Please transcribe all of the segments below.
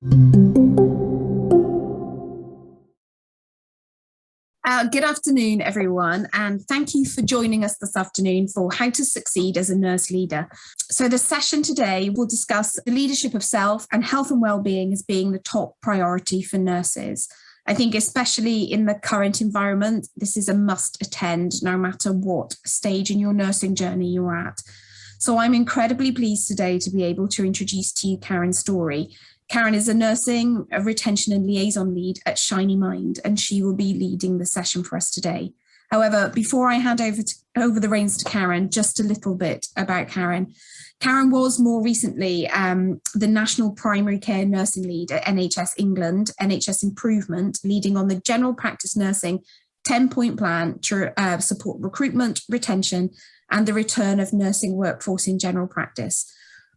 Good afternoon, everyone, and thank you for joining us this afternoon for How to Succeed as a Nurse Leader. So the session today will discuss the leadership of self and health and well-being as being the top priority for nurses. I think especially in the current environment, this is a must attend no matter what stage in your nursing journey you're at. So I'm incredibly pleased today to be able to introduce to you Karen Storey. Karen is a nursing, a retention and liaison lead at Shiny Mind, and she will be leading the session for us today. However, before I hand over the reins to Karen, just a little bit about Karen. Karen was more recently the National Primary Care Nursing Lead at NHS England NHS Improvement, leading on the general practice nursing 10-point plan to support recruitment, retention, and the return of nursing workforce in general practice.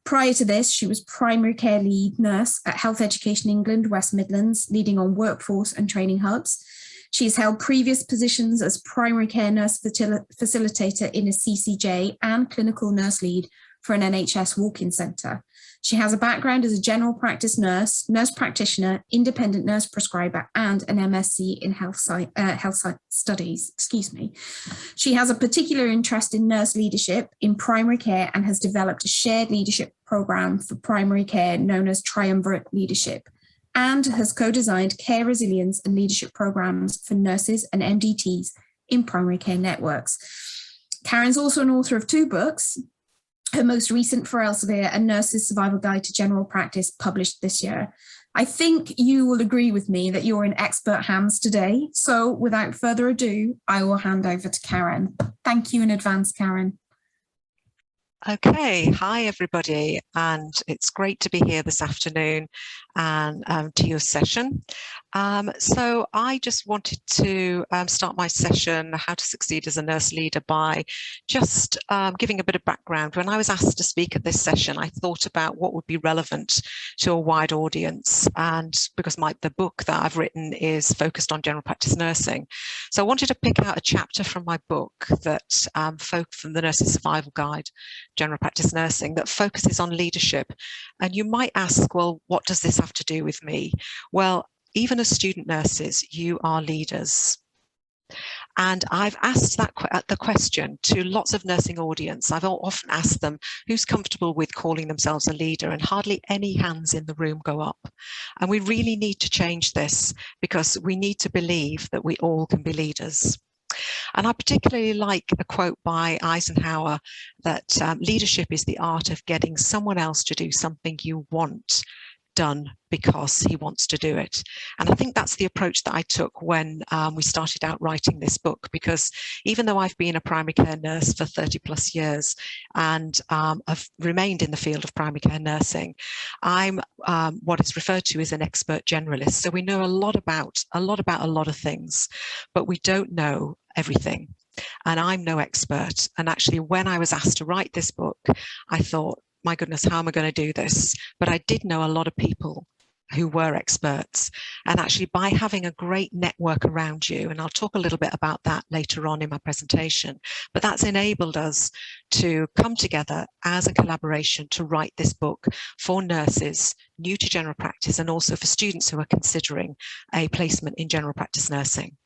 Prior to this, she was primary care lead nurse at Health Education England West Midlands, leading on workforce and training hubs. She's held previous positions as primary care nurse facilitator in a CCJ and clinical nurse lead for an NHS walk-in centre. She has a background as a general practice nurse, nurse practitioner, independent nurse prescriber, and an MSc in health studies. She has a particular interest in nurse leadership in primary care and has developed a shared leadership programme for primary care known as Triumvirate Leadership, and has co-designed care resilience and leadership programmes for nurses and MDTs in primary care networks. Karen's also an author of 2 books. Her most recent, for Elsevier, A Nurse's Survival Guide to General Practice, published this year. I think you will agree with me that you're in expert hands today. So without further ado, I will hand over to Karen. Thank you in advance, Karen. Okay, hi everybody, and it's great to be here this afternoon and to your session. So I just wanted to start my session, How to Succeed as a Nurse Leader, by just giving a bit of background. When I was asked to speak at this session, I thought about what would be relevant to a wide audience, and because the book that I've written is focused on general practice nursing. So I wanted to pick out a chapter from my book that from the Nurse's Survival Guide, General Practice Nursing, that focuses on leadership. And you might ask, well, what does this have to do with me? Well, even as student nurses, you are leaders. And I've asked the question to lots of nursing audience. I've often asked them, who's comfortable with calling themselves a leader? And hardly any hands in the room go up. And we really need to change this, because we need to believe that we all can be leaders. And I particularly like a quote by Eisenhower that leadership is the art of getting someone else to do something you want done because he wants to do it. And I think that's the approach that I took when we started out writing this book, because even though I've been a primary care nurse for 30+ years and I've remained in the field of primary care nursing, I'm what is referred to as an expert generalist. So we know a lot about a lot of things, but we don't know everything. And I'm no expert. And actually, when I was asked to write this book, I thought, my goodness, how am I going to do this? But I did know a lot of people who were experts. And actually, by having a great network around you, and I'll talk a little bit about that later on in my presentation, but that's enabled us to come together as a collaboration to write this book for nurses new to general practice, and also for students who are considering a placement in general practice nursing.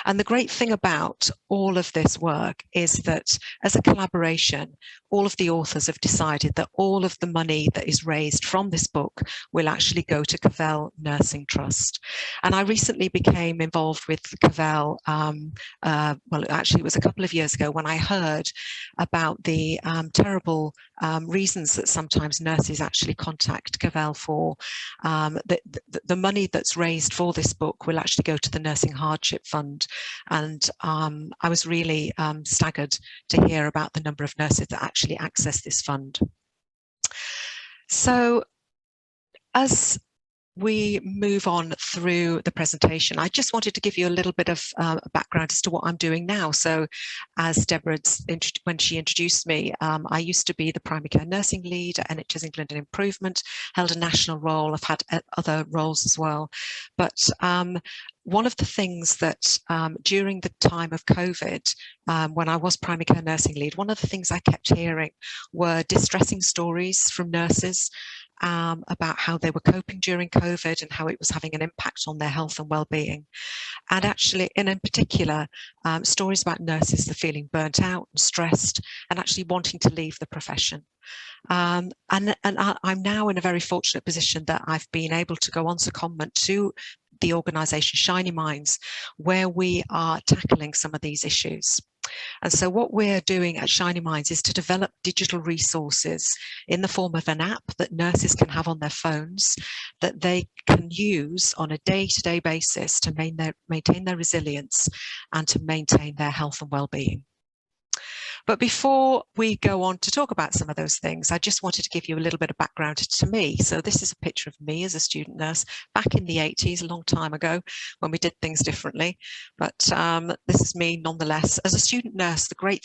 And the great thing about all of this work is that as a collaboration, all of the authors have decided that all of the money that is raised from this book will actually go to Cavell Nursing Trust. And I recently became involved with Cavell, well, actually it was a couple of years ago, when I heard about the terrible reasons that sometimes nurses actually contact Cavell for. The money that's raised for this book will actually go to the Nursing Hardship Fund. And I was really staggered to hear about the number of nurses that actually access this fund. So as we move on through the presentation, I just wanted to give you a little bit of background as to what I'm doing now. So as Deborah, when she introduced me, I used to be the primary care nursing lead at NHS England Improvement, held a national role. I've had other roles as well. But one of the things that during the time of COVID, when I was primary care nursing lead, one of the things I kept hearing were distressing stories from nurses. about how they were coping during COVID and how it was having an impact on their health and well-being. And actually, in particular, stories about nurses that are feeling burnt out and stressed and actually wanting to leave the profession. And I'm now in a very fortunate position that I've been able to go on secondment to the organisation Shiny Minds, where we are tackling some of these issues. And so what we're doing at Shiny Minds is to develop digital resources in the form of an app that nurses can have on their phones that they can use on a day-to-day basis to maintain their resilience and to maintain their health and well-being. But before we go on to talk about some of those things, I just wanted to give you a little bit of background to me. So this is a picture of me as a student nurse back in the 80s, a long time ago, when we did things differently. But this is me nonetheless. As a student nurse, the great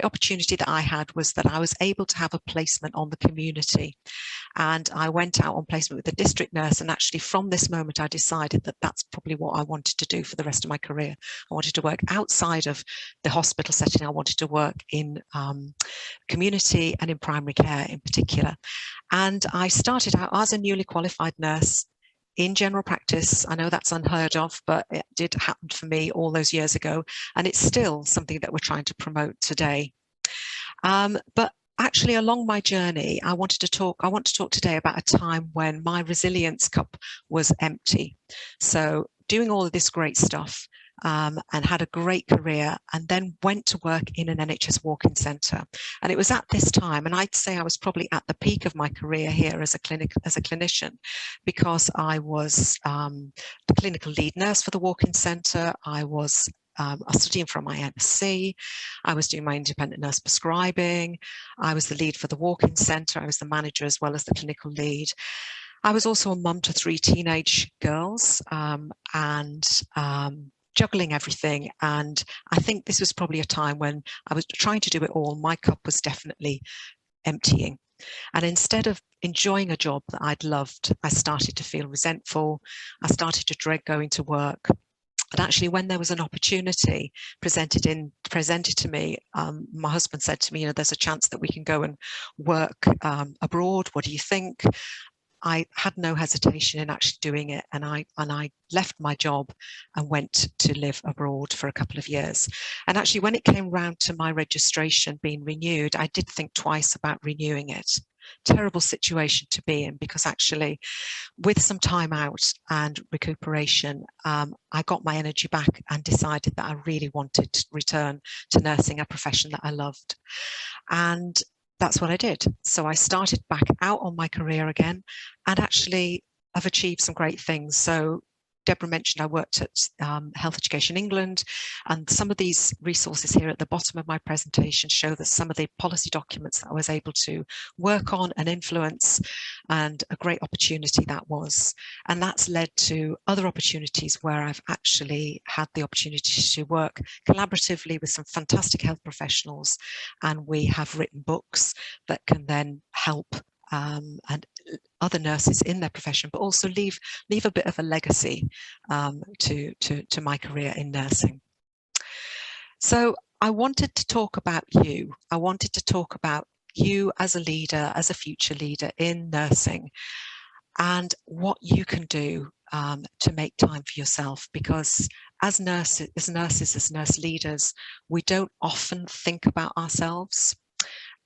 opportunity that I had was that I was able to have a placement on the community. And I went out on placement with the district nurse, and actually from this moment I decided that that's probably what I wanted to do for the rest of my career. I wanted to work outside of the hospital setting. I wanted to work in community and in primary care in particular. And I started out as a newly qualified nurse in general practice. I know that's unheard of, but it did happen for me all those years ago, and it's still something that we're trying to promote today. But actually, along my journey, I want to talk today about a time when my resilience cup was empty. So doing all of this great stuff, and had a great career, and then went to work in an NHS walk-in centre. And it was at this time, and I'd say I was probably at the peak of my career here as a clinician, because I was the clinical lead nurse for the walk-in centre. I was studying from my MSc. I was doing my independent nurse prescribing. I was the lead for the walk-in centre. I was the manager as well as the clinical lead. I was also a mum to 3 teenage girls, and juggling everything. And I think this was probably a time when I was trying to do it all. My cup was definitely emptying. And instead of enjoying a job that I'd loved, I started to feel resentful. I started to dread going to work. And actually, when there was an opportunity presented to me, my husband said to me, there's a chance that we can go and work abroad. What do you think? I had no hesitation in actually doing it, and I left my job and went to live abroad for a couple of years. And actually, when it came round to my registration being renewed, I did think twice about renewing it. Terrible situation to be in, because actually, with some time out and recuperation, I got my energy back and decided that I really wanted to return to nursing, a profession that I loved. And that's what I did. So I started back out on my career again, and actually I've achieved some great things. So Deborah mentioned I worked at Health Education England, and some of these resources here at the bottom of my presentation show that some of the policy documents that I was able to work on and influence, and a great opportunity that was. And that's led to other opportunities where I've actually had the opportunity to work collaboratively with some fantastic health professionals, and we have written books that can then help and other nurses in their profession, but also leave a bit of a legacy to my career in nursing. So I wanted to talk about you. I wanted to talk about you as a leader, as a future leader in nursing, and what you can do to make time for yourself. Because as nurses, as nurse leaders, we don't often think about ourselves.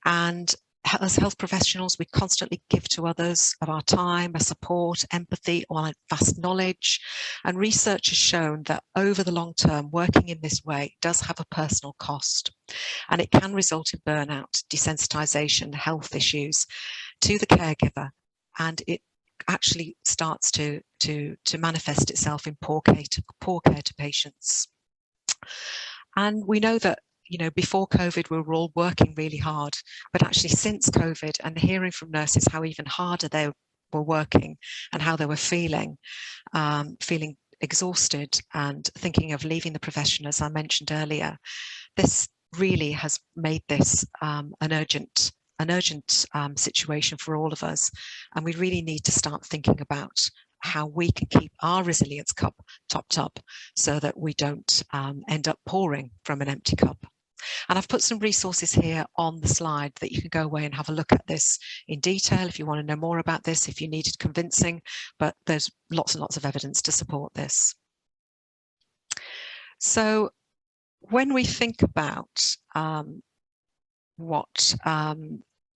And as health professionals, we constantly give to others of our time, our support, empathy, or vast knowledge. And research has shown that over the long term, working in this way does have a personal cost. And it can result in burnout, desensitization, health issues to the caregiver. And it actually starts to manifest itself in poor care to patients. And we know that before COVID, we were all working really hard, but actually since COVID, and hearing from nurses how even harder they were working and how they were feeling exhausted and thinking of leaving the profession, as I mentioned earlier, this really has made this an urgent situation for all of us. And we really need to start thinking about how we can keep our resilience cup topped up so that we don't end up pouring from an empty cup. And I've put some resources here on the slide that you can go away and have a look at this in detail if you want to know more about this, if you needed convincing, but there's lots and lots of evidence to support this. So when we think about what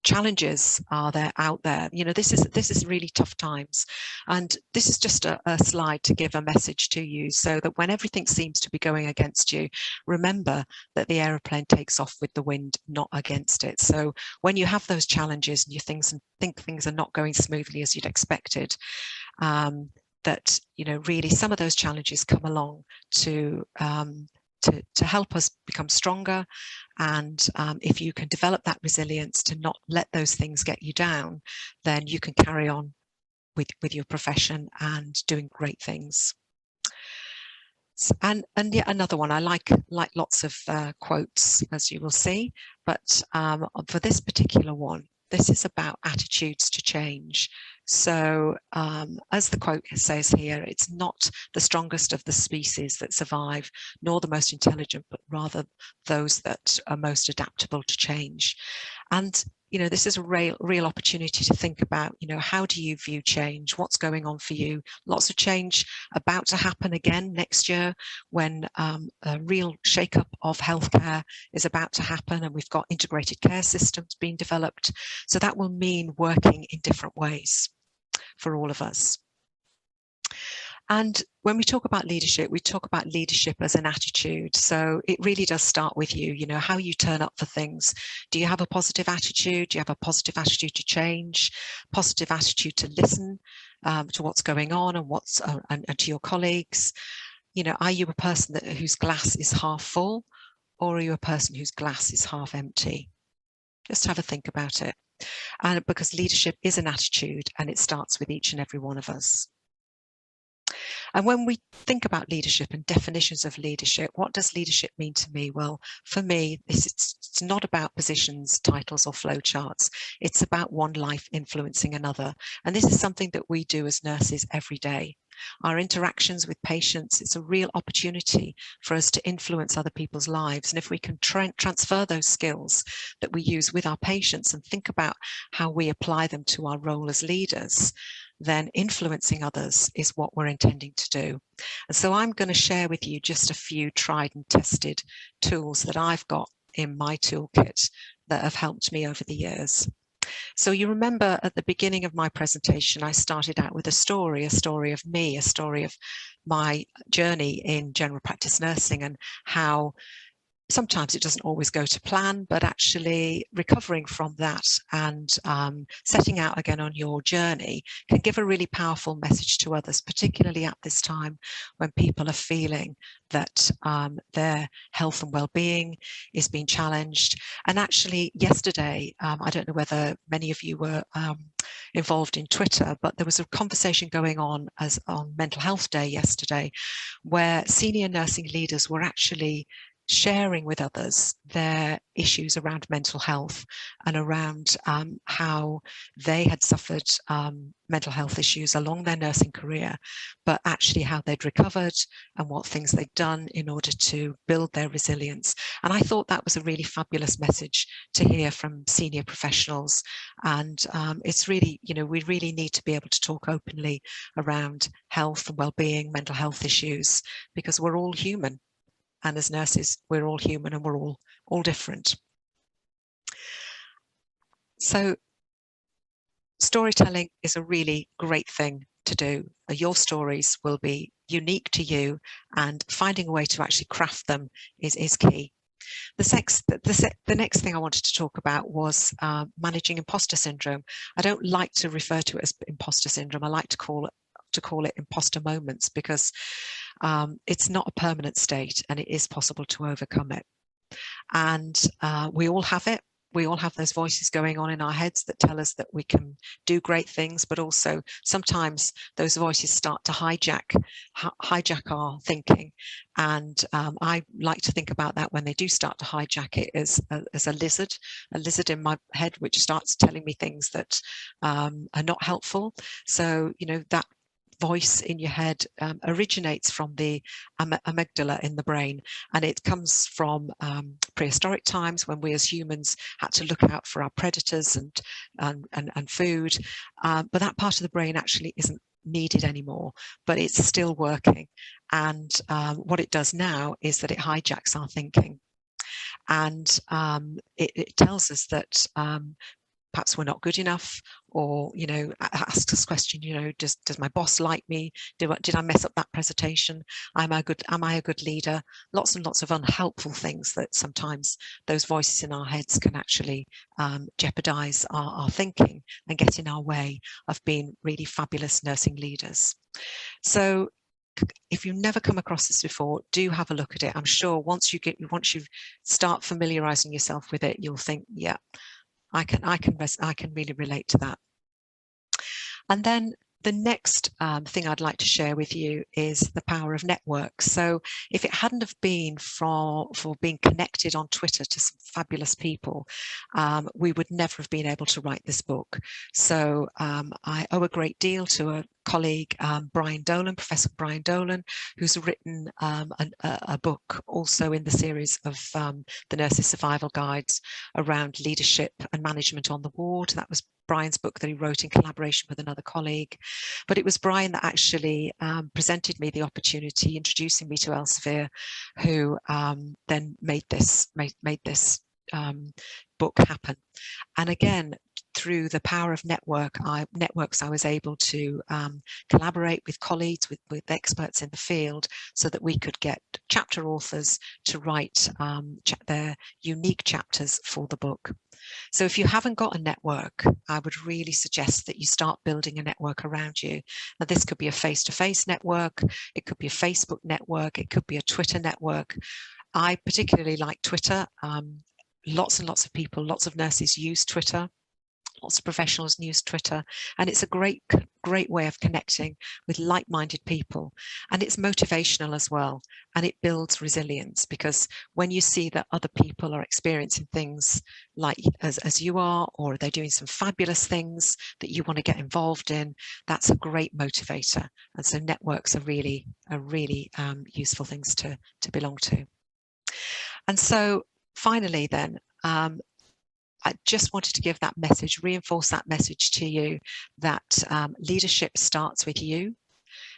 challenges are there out there, you know, this is really tough times, and this is just a slide to give a message to you, so that when everything seems to be going against you, remember that the aeroplane takes off with the wind, not against it. So when you have those challenges and you think things are not going smoothly as you'd expected, that, you know, really some of those challenges come along to help us become stronger. And if you can develop that resilience to not let those things get you down, then you can carry on with your profession and doing great things. And yet another one, I like lots of quotes, as you will see, but for this particular one, this is about attitudes to change. So as the quote says here, it's not the strongest of the species that survive, nor the most intelligent, but rather those that are most adaptable to change. And you know, this is a real opportunity to think about, you know, how do you view change? What's going on for you? Lots of change about to happen again next year, when a real shake-up of healthcare is about to happen, and we've got integrated care systems being developed. So that will mean working in different ways for all of us. And when we talk about leadership, we talk about leadership as an attitude. So it really does start with you, you know, how you turn up for things. Do you have a positive attitude? Do you have a positive attitude to change? Positive attitude to listen to what's going on and and to your colleagues? You know, are you a person whose glass is half full, or are you a person whose glass is half empty? Just have a think about it. And because leadership is an attitude, and it starts with each and every one of us. And when we think about leadership and definitions of leadership, what does leadership mean to me? Well, for me, it's not about positions, titles, or flowcharts. It's about one life influencing another. And this is something that we do as nurses every day. Our interactions with patients, it's a real opportunity for us to influence other people's lives. And if we can transfer those skills that we use with our patients and think about how we apply them to our role as leaders, then influencing others is what we're intending to do. And so I'm going to share with you just a few tried and tested tools that I've got in my toolkit that have helped me over the years. So you remember at the beginning of my presentation, I started out with a story of me, a story of my journey in general practice nursing, and how sometimes it doesn't always go to plan, but actually recovering from that and setting out again on your journey can give a really powerful message to others, particularly at this time when people are feeling that their health and well-being is being challenged. And actually yesterday, I don't know whether many of you were involved in Twitter, but there was a conversation going on on Mental Health Day yesterday, where senior nursing leaders were actually sharing with others their issues around mental health and around how they had suffered mental health issues along their nursing career, but actually how they'd recovered and what things they'd done in order to build their resilience. And I thought that was a really fabulous message to hear from senior professionals. And it's really, you know, we really need to be able to talk openly around health and well-being, mental health issues, because we're all human. And as nurses, we're all human and we're all different. So storytelling is a really great thing to do. Your stories will be unique to you, and finding a way to actually craft them is key. The next thing I wanted to talk about was managing imposter syndrome. I don't like to refer to it as imposter syndrome. I like to call it imposter moments, because it's not a permanent state and it is possible to overcome it. And we all have it. We all have those voices going on in our heads that tell us that we can do great things, but also sometimes those voices start to hijack our thinking. And I like to think about that when they do start to hijack it as a lizard in my head, which starts telling me things that are not helpful. So, you know, that voice in your head originates from the amygdala in the brain, and it comes from prehistoric times when we as humans had to look out for our predators and food. But that part of the brain actually isn't needed anymore, but it's still working. And what it does now is that it hijacks our thinking. And it tells us that perhaps we're not good enough, or, you know, asks us question, you know, does my boss like me? Did I mess up that presentation? Am I a good leader? Lots and lots of unhelpful things that sometimes those voices in our heads can actually jeopardize our thinking and get in our way of being really fabulous nursing leaders. So if you've never come across this before, do have a look at it. I'm sure once you start familiarizing yourself with it, you'll think, yeah, I can really relate to that. And then the next thing I'd like to share with you is the power of networks. So if it hadn't have been for being connected on Twitter to some fabulous people, we would never have been able to write this book. So I owe a great deal to a colleague, Brian Dolan, Professor Brian Dolan, who's written a book also in the series of the Nurses Survival Guides around leadership and management on the ward. That was Brian's book that he wrote in collaboration with another colleague. But it was Brian that actually presented me the opportunity, introducing me to Elsevier, who then made this book happen. And again, through the power of networks, I was able to collaborate with colleagues, with experts in the field, so that we could get chapter authors to write their unique chapters for the book. So if you haven't got a network, I would really suggest that you start building a network around you. Now, this could be a face-to-face network, it could be a Facebook network, it could be a Twitter network. I particularly like Twitter. Lots and lots of people, lots of nurses use Twitter. Lots of professionals use Twitter, and it's a great way of connecting with like-minded people, and it's motivational as well, and it builds resilience, because when you see that other people are experiencing things like as you are, or they're doing some fabulous things that you want to get involved in, that's a great motivator. And so networks are really useful things to belong to. And so finally then, I just wanted to give that message, reinforce that message to you, that leadership starts with you.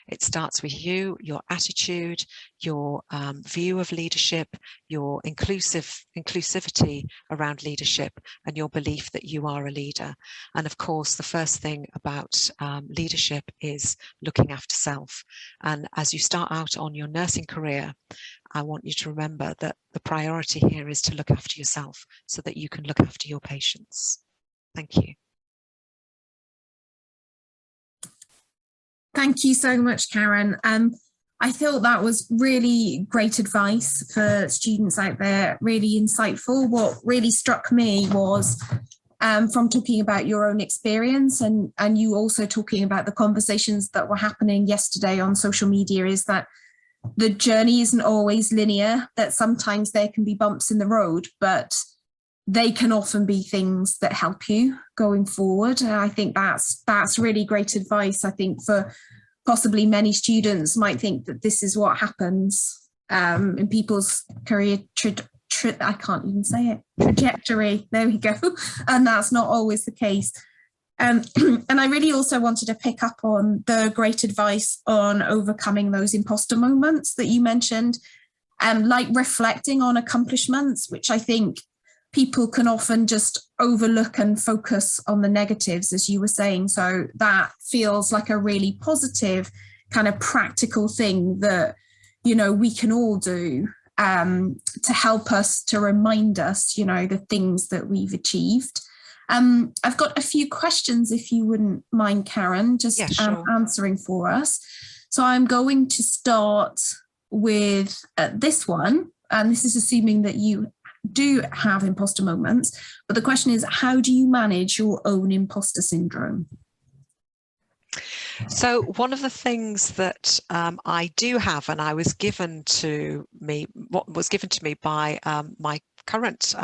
It starts with you, your attitude, your view of leadership, your inclusivity around leadership, and your belief that you are a leader. And of course, the first thing about leadership is looking after self. And as you start out on your nursing career, I want you to remember that the priority here is to look after yourself so that you can look after your patients. Thank you. Thank you so much, Karen. I thought that was really great advice for students out there, really insightful. What really struck me was from talking about your own experience and you also talking about the conversations that were happening yesterday on social media, is that the journey isn't always linear, that sometimes there can be bumps in the road, but they can often be things that help you going forward. And I think that's really great advice. I think for possibly many students might think that this is what happens in people's career I can't even say it, trajectory. There we go. And that's not always the case. And I really also wanted to pick up on the great advice on overcoming those imposter moments that you mentioned, like reflecting on accomplishments, which I think people can often just overlook and focus on the negatives, as you were saying. So that feels like a really positive kind of practical thing that, you know, we can all do to help us, to remind us, you know, the things that we've achieved. I've got a few questions, if you wouldn't mind, Karen, just answering for us. So I'm going to start with this one, and this is assuming that you do have imposter moments, but the question is, how do you manage your own imposter syndrome? So one of the things that I do have, and I was given to me, what was given to me by my current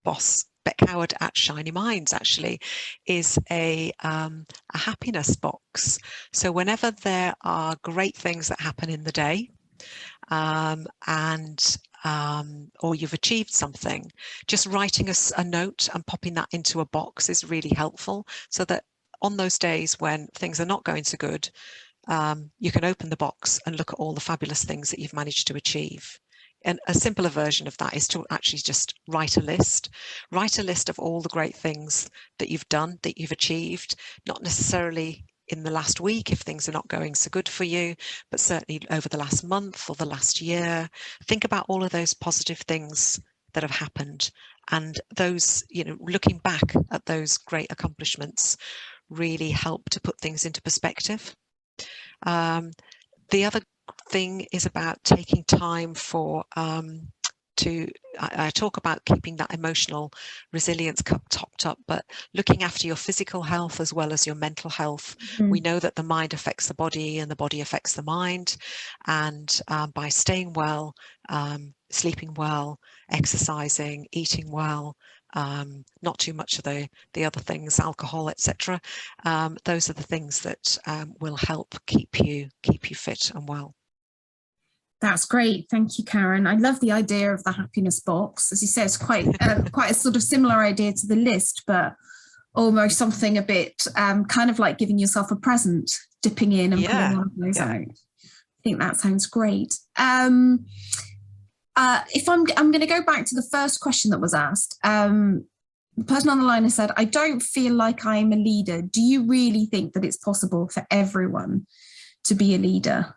boss, Beck Howard at Shiny Minds, actually, is a happiness box. So whenever there are great things that happen in the day, and or you've achieved something, just writing a note and popping that into a box is really helpful, so that on those days when things are not going so good, you can open the box and look at all the fabulous things that you've managed to achieve. And a simpler version of that is to actually just write a list of all the great things that you've done, that you've achieved, not necessarily in the last week if things are not going so good for you, but certainly over the last month or the last year. Think about all of those positive things that have happened, and those, looking back at those great accomplishments really help to put things into perspective. The other thing is about taking time for I talk about keeping that emotional resilience cup topped up, but looking after your physical health as well as your mental health. We know that the mind affects the body and the body affects the mind, and by staying well, sleeping well, exercising, eating well, not too much of the other things, alcohol, etc. Those are the things that will help keep you fit and well. That's great. Thank you, Karen. I love the idea of the happiness box. As you said, it's quite a sort of similar idea to the list, but almost something a bit kind of like giving yourself a present, dipping in and pulling one of those out. I think that sounds great. If I'm going to go back to the first question that was asked, the person on the line has said, I don't feel like I'm a leader. Do you really think that it's possible for everyone to be a leader?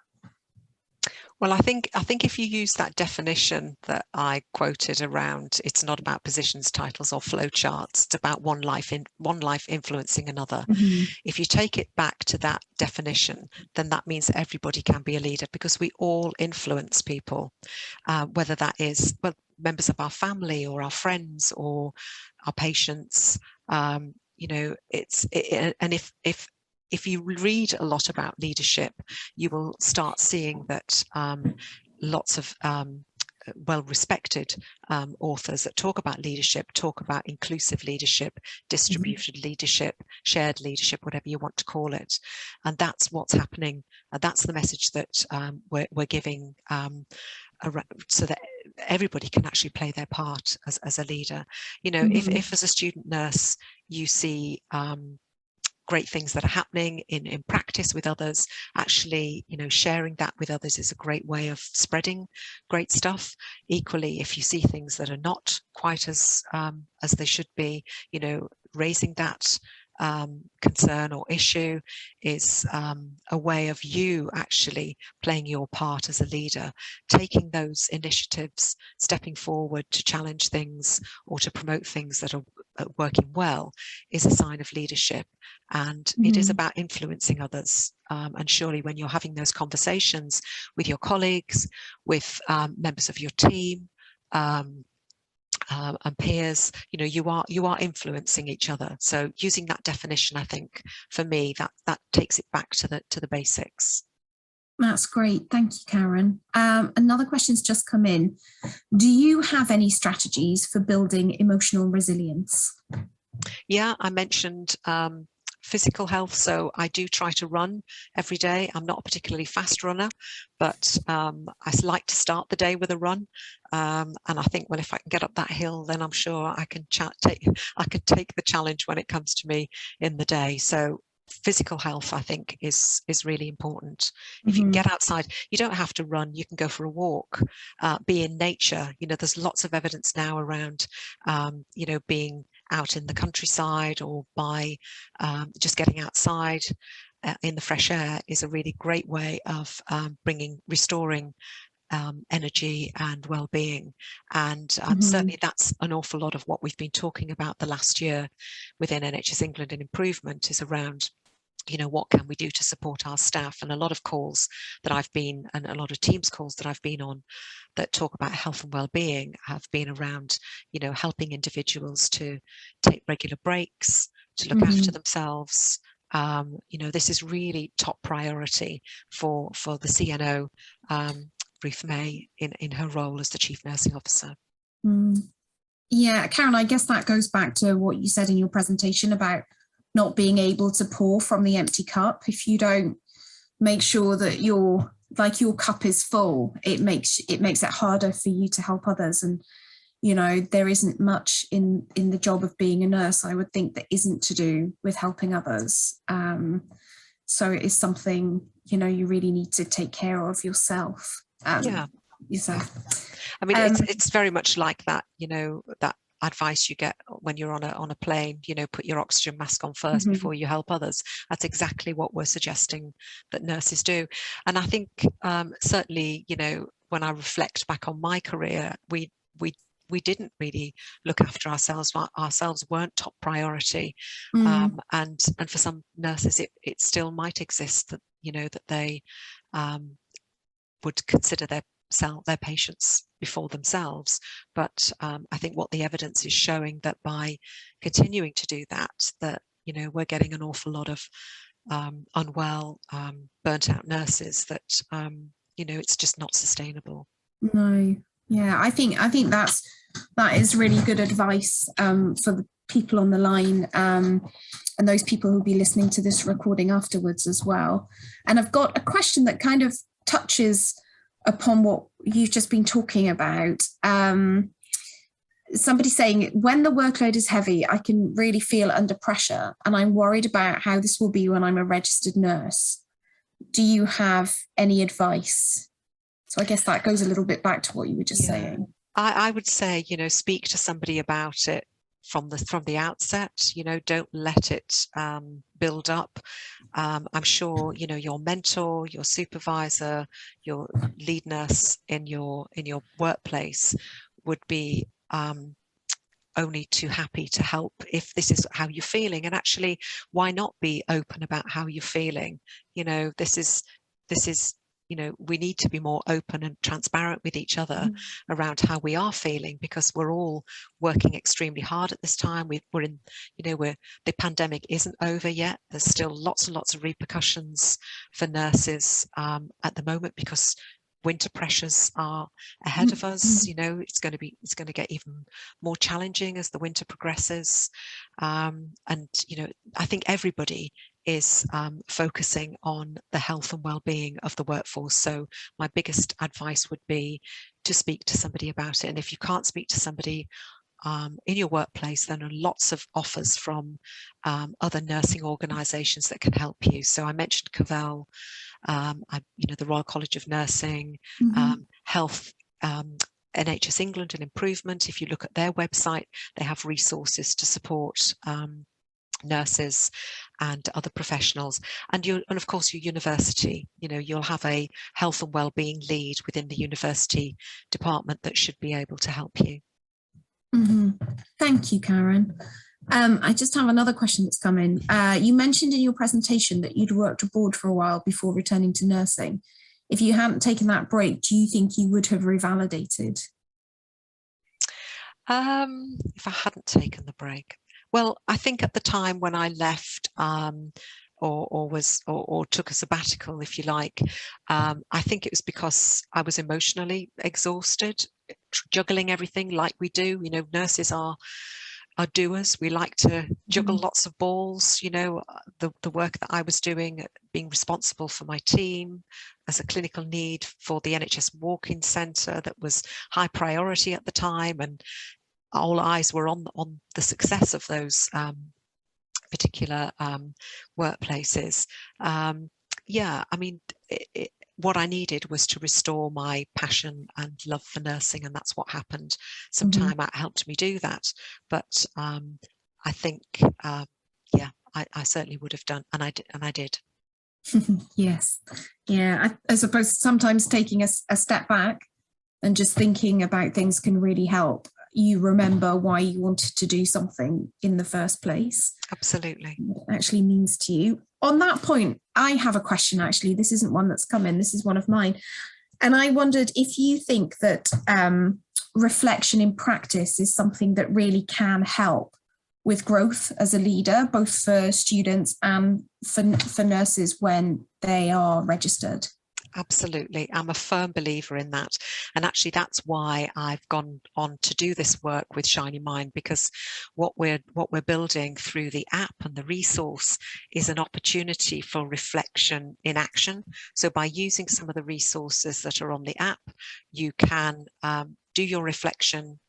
Well, I think if you use that definition that I quoted around, it's not about positions, titles, or flowcharts. It's about one life influencing another. Mm-hmm. If you take it back to that definition, then that means that everybody can be a leader, because we all influence people, whether that is members of our family or our friends or our patients. And if you read a lot about leadership, you will start seeing that lots of well-respected authors that talk about leadership talk about inclusive leadership, distributed leadership, shared leadership, whatever you want to call it. And that's what's happening. That's the message that we're giving, so that everybody can actually play their part as a leader. If as a student nurse you see great things that are happening in practice with others, actually, sharing that with others is a great way of spreading great stuff. Equally, if you see things that are not quite as they should be, raising that concern or issue is a way of you actually playing your part as a leader, taking those initiatives, stepping forward to challenge things or to promote things that are working well, is a sign of leadership. And it is about influencing others. And surely when you're having those conversations with your colleagues, with members of your team, and peers, you are influencing each other. So using that definition, I think for me that takes it back to the basics. That's great. Thank you, Karen. Another question's just come in. Do you have any strategies for building emotional resilience? Yeah, I mentioned physical health. So I do try to run every day. I'm not a particularly fast runner, but I like to start the day with a run. And I think, well, if I can get up that hill, then I'm sure I can take the challenge when it comes to me in the day. So physical health, I think, is really important. If you can get outside, you don't have to run, you can go for a walk, be in nature. There's lots of evidence now around, being out in the countryside or by just getting outside in the fresh air is a really great way of restoring energy and well-being. And certainly that's an awful lot of what we've been talking about the last year within NHS England Improvement, is around what can we do to support our staff. And a lot of calls that I've been, and a lot of Teams calls that I've been on that talk about health and well-being have been around, helping individuals to take regular breaks, to look after themselves. This is really top priority for the CNO, Ruth May, in her role as the Chief Nursing Officer. Yeah, Karen, I guess that goes back to what you said in your presentation about not being able to pour from the empty cup. If you don't make sure that you're like your cup is full, it makes it harder for you to help others. And there isn't much in the job of being a nurse, I would think, that isn't to do with helping others. So it is something, you really need to take care of yourself. Yourself. I mean, it's very much like that, that advice you get when you're on a plane, put your oxygen mask on first before you help others. That's exactly what we're suggesting that nurses do. And I think certainly, when I reflect back on my career, we didn't really look after ourselves. Ourselves weren't top priority. And for some nurses, it still might exist that, that they would consider their patients before themselves. But I think what the evidence is showing, that by continuing to do that, we're getting an awful lot of unwell, burnt out nurses that, it's just not sustainable. No. Yeah, I think that is really good advice for the people on the line, and those people who'll be listening to this recording afterwards as well. And I've got a question that kind of touches upon what you've just been talking about. Somebody saying, when the workload is heavy, I can really feel under pressure, and I'm worried about how this will be when I'm a registered nurse. Do you have any advice? So I guess that goes a little bit back to what you were just saying. I would say, speak to somebody about it from the outset. Don't let it build up. I'm sure your mentor, your supervisor, your lead nurse in your workplace would be only too happy to help if this is how you're feeling. And actually, why not be open about how you're feeling? This is we need to be more open and transparent with each other around how we are feeling, because we're all working extremely hard at this time. We're in, the pandemic isn't over yet. There's still lots and lots of repercussions for nurses at the moment, because winter pressures are ahead of us. It's going to get even more challenging as the winter progresses. And I think everybody is focusing on the health and well-being of the workforce. So my biggest advice would be to speak to somebody about it. And if you can't speak to somebody in your workplace, then there are lots of offers from other nursing organisations that can help you. So I mentioned Cavell, the Royal College of Nursing, Health, NHS England Improvement. If you look at their website, they have resources to support nurses and other professionals. And of course your university, you'll have a health and wellbeing lead within the university department that should be able to help you. Thank you, Karen. I just have another question that's come in. You mentioned in your presentation that you'd worked abroad for a while before returning to nursing. If you hadn't taken that break, do you think you would have revalidated? If I hadn't taken the break, well, I think at the time when I left, or took a sabbatical, if you like, I think it was because I was emotionally exhausted, juggling everything like we do. Nurses are doers. We like to juggle lots of balls. The work that I was doing, being responsible for my team as a clinical lead for the NHS walk-in centre, that was high priority at the time, and all eyes were on the success of those particular workplaces. What I needed was to restore my passion and love for nursing, and that's what happened. Some time out helped me do that, but I think I certainly would have done, and I did. Yes, yeah. I suppose sometimes taking a step back and just thinking about things can really help you remember why you wanted to do something in the first place. Absolutely. What it actually means to you. On that point, I have a question, actually. This isn't one that's come in. This is one of mine. And I wondered if you think that reflection in practice is something that really can help with growth as a leader, both for students and for nurses when they are registered. Absolutely. I'm a firm believer in that. And actually, that's why I've gone on to do this work with Shiny Mind, because what we're building through the app and the resource is an opportunity for reflection in action. So by using some of the resources that are on the app, you can do your reflection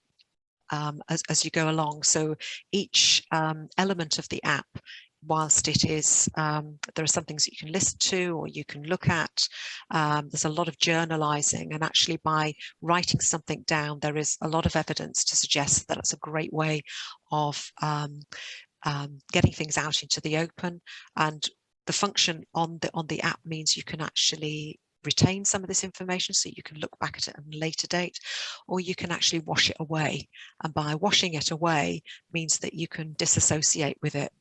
as you go along. So each element of the app, whilst it is, there are some things that you can listen to or you can look at, there's a lot of journalizing, and actually by writing something down, there is a lot of evidence to suggest that it's a great way of getting things out into the open. And the function on the app means you can actually retain some of this information, so you can look back at it at a later date, or you can actually wash it away. And by washing it away means that you can disassociate with it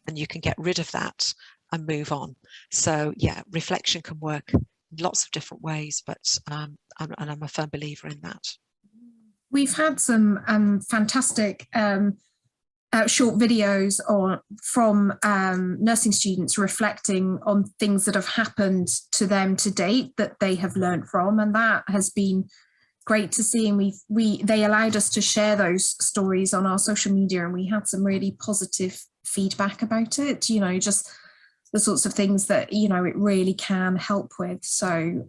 and you can get rid of that and move on. So yeah, reflection can work in lots of different ways, but I'm a firm believer in that. We've had some fantastic short videos from nursing students reflecting on things that have happened to them to date that they have learned from, and that has been great to see. And they allowed us to share those stories on our social media, and we had some really positive feedback about it, you know, just the sorts of things that, you know, it really can help with. So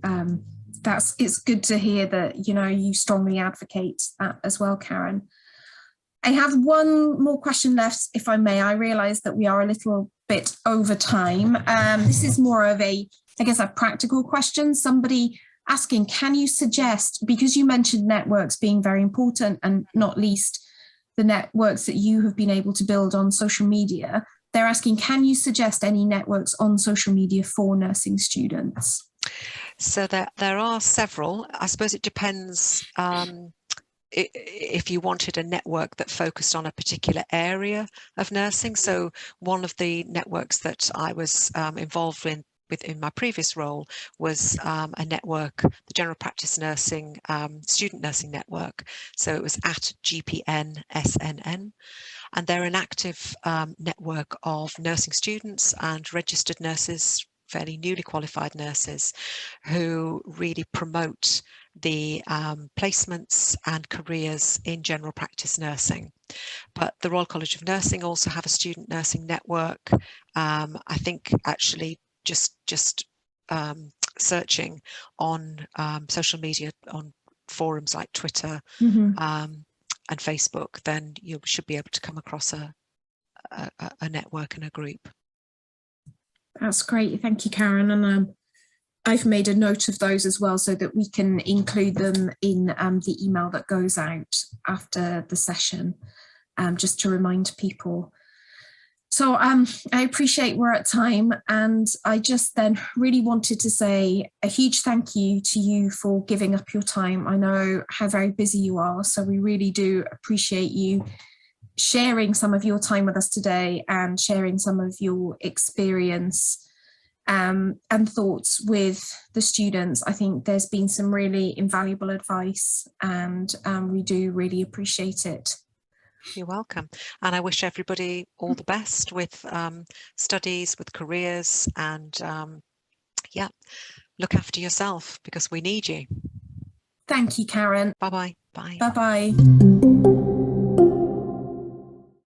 it's good to hear that, you know, you strongly advocate that as well, Karen. I have one more question left, if I may. I realise that we are a little bit over time. This is more of a practical question. Somebody asking, can you suggest, because you mentioned networks being very important, and not least the networks that you have been able to build on social media, they're asking, can you suggest any networks on social media for nursing students? So there are several. I suppose it depends if you wanted a network that focused on a particular area of nursing. So one of the networks that I was involved in my previous role was a network, the General Practice Nursing Student Nursing Network. So it was at GPN SNN, and they're an active network of nursing students and registered nurses, fairly newly qualified nurses, who really promote the placements and careers in general practice nursing. But the Royal College of Nursing also have a student nursing network. I think actually just searching on social media, on forums like Twitter and Facebook, then you should be able to come across a network and a group. That's great. Thank you, Karen. And I've made a note of those as well, so that we can include them in the email that goes out after the session, just to remind people. So I appreciate we're at time, and I just then really wanted to say a huge thank you to you for giving up your time. I know how very busy you are, so we really do appreciate you sharing some of your time with us today and sharing some of your experience and thoughts with the students. I think there's been some really invaluable advice, and we do really appreciate it. You're welcome. And I wish everybody all the best with studies, with careers, and yeah, look after yourself, because we need you. Thank you, Karen. Bye-bye. Bye. Bye-bye.